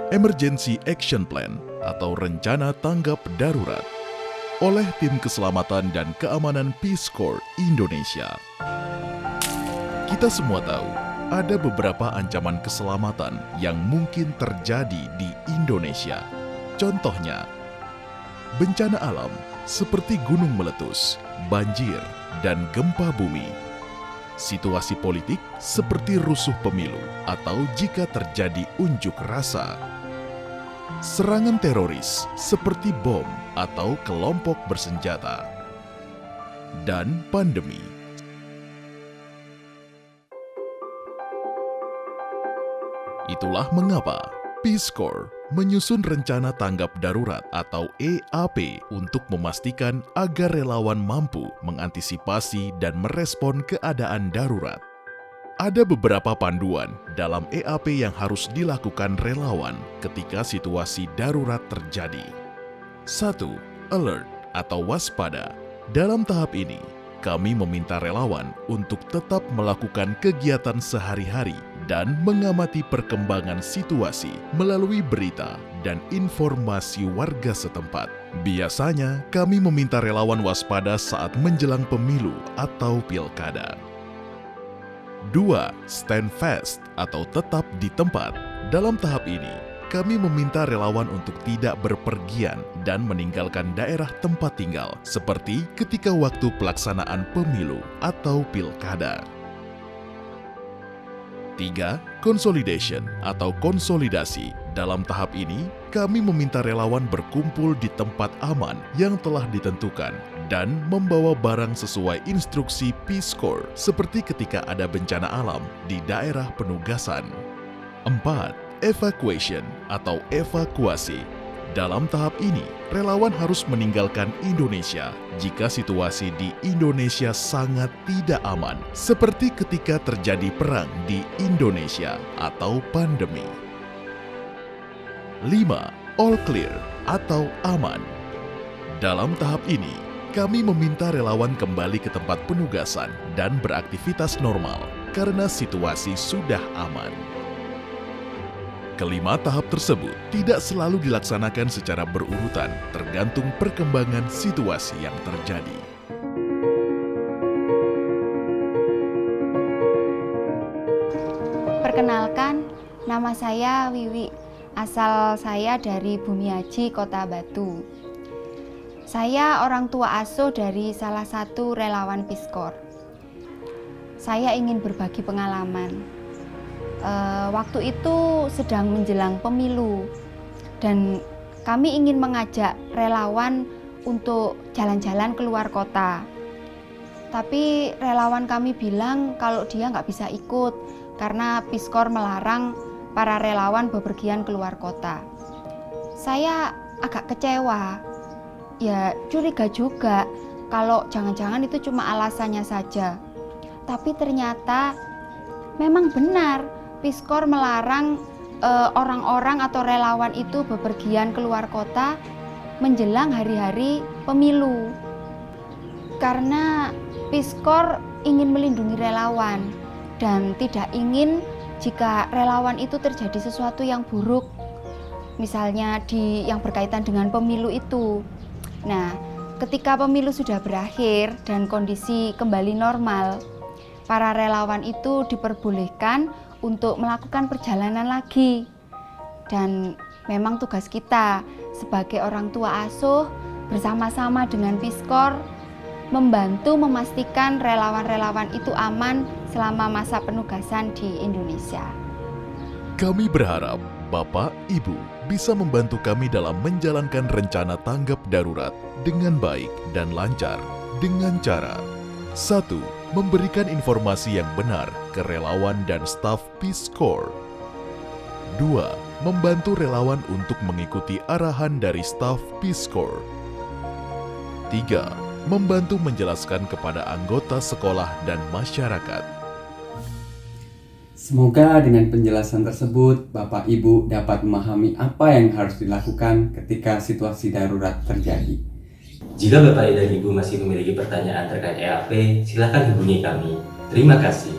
Emergency Action Plan atau Rencana Tanggap Darurat oleh Tim Keselamatan dan Keamanan Peace Corps Indonesia. Kita semua tahu, ada beberapa ancaman keselamatan yang mungkin terjadi di Indonesia. Contohnya, bencana alam seperti gunung meletus, banjir, dan gempa bumi. Situasi politik seperti rusuh pemilu atau jika terjadi unjuk rasa. Serangan teroris seperti bom atau kelompok bersenjata. Dan pandemi. Itulah mengapa Peace Corps menyusun rencana tanggap darurat atau EAP untuk memastikan agar relawan mampu mengantisipasi dan merespon keadaan darurat. Ada beberapa panduan dalam EAP yang harus dilakukan relawan ketika situasi darurat terjadi. 1. Alert atau waspada. Dalam tahap ini, kami meminta relawan untuk tetap melakukan kegiatan sehari-hari dan mengamati perkembangan situasi melalui berita dan informasi warga setempat. Biasanya, kami meminta relawan waspada saat menjelang pemilu atau pilkada. 2. Stand fast atau tetap di tempat. Dalam tahap ini, kami meminta relawan untuk tidak berpergian dan meninggalkan daerah tempat tinggal, seperti ketika waktu pelaksanaan pemilu atau pilkada. 3. Consolidation atau konsolidasi. Dalam tahap ini, kami meminta relawan berkumpul di tempat aman yang telah ditentukan dan membawa barang sesuai instruksi Peace Corps seperti ketika ada bencana alam di daerah penugasan. 4. Evacuation atau evakuasi. Dalam tahap ini, relawan harus meninggalkan Indonesia jika situasi di Indonesia sangat tidak aman, seperti ketika terjadi perang di Indonesia atau pandemi. 5. All clear atau aman. Dalam tahap ini, kami meminta relawan kembali ke tempat penugasan dan beraktivitas normal karena situasi sudah aman. Kelima tahap tersebut tidak selalu dilaksanakan secara berurutan, tergantung perkembangan situasi yang terjadi. Perkenalkan, nama saya Wiwi. Asal saya dari Bumiaji, Kota Batu. Saya orang tua asuh dari salah satu relawan Peace Corps. Saya ingin berbagi pengalaman. Waktu itu sedang menjelang pemilu dan kami ingin mengajak relawan untuk jalan-jalan keluar kota. Tapi relawan kami bilang kalau dia nggak bisa ikut karena Peace Corps melarang para relawan bepergian keluar kota. Saya agak kecewa, ya curiga juga kalau jangan-jangan itu cuma alasannya saja. Tapi ternyata memang benar. Peace Corps melarang orang-orang atau relawan itu bepergian keluar kota menjelang hari-hari pemilu. Karena Peace Corps ingin melindungi relawan dan tidak ingin jika relawan itu terjadi sesuatu yang buruk, misalnya yang berkaitan dengan pemilu itu. Nah, ketika pemilu sudah berakhir dan kondisi kembali normal, para relawan itu diperbolehkan untuk melakukan perjalanan lagi. Dan memang tugas kita sebagai orang tua asuh bersama-sama dengan Peace Corps membantu memastikan relawan-relawan itu aman selama masa penugasan di Indonesia. Kami berharap Bapak, Ibu bisa membantu kami dalam menjalankan rencana tanggap darurat dengan baik dan lancar dengan cara 1. Memberikan informasi yang benar ke relawan dan staf Peace Corps. 2. Membantu relawan untuk mengikuti arahan dari staf Peace Corps. 3. Membantu menjelaskan kepada anggota sekolah dan masyarakat. Semoga dengan penjelasan tersebut, Bapak Ibu dapat memahami apa yang harus dilakukan ketika situasi darurat terjadi. Jika Bapak dan Ibu masih memiliki pertanyaan terkait EAP, silakan hubungi kami. Terima kasih.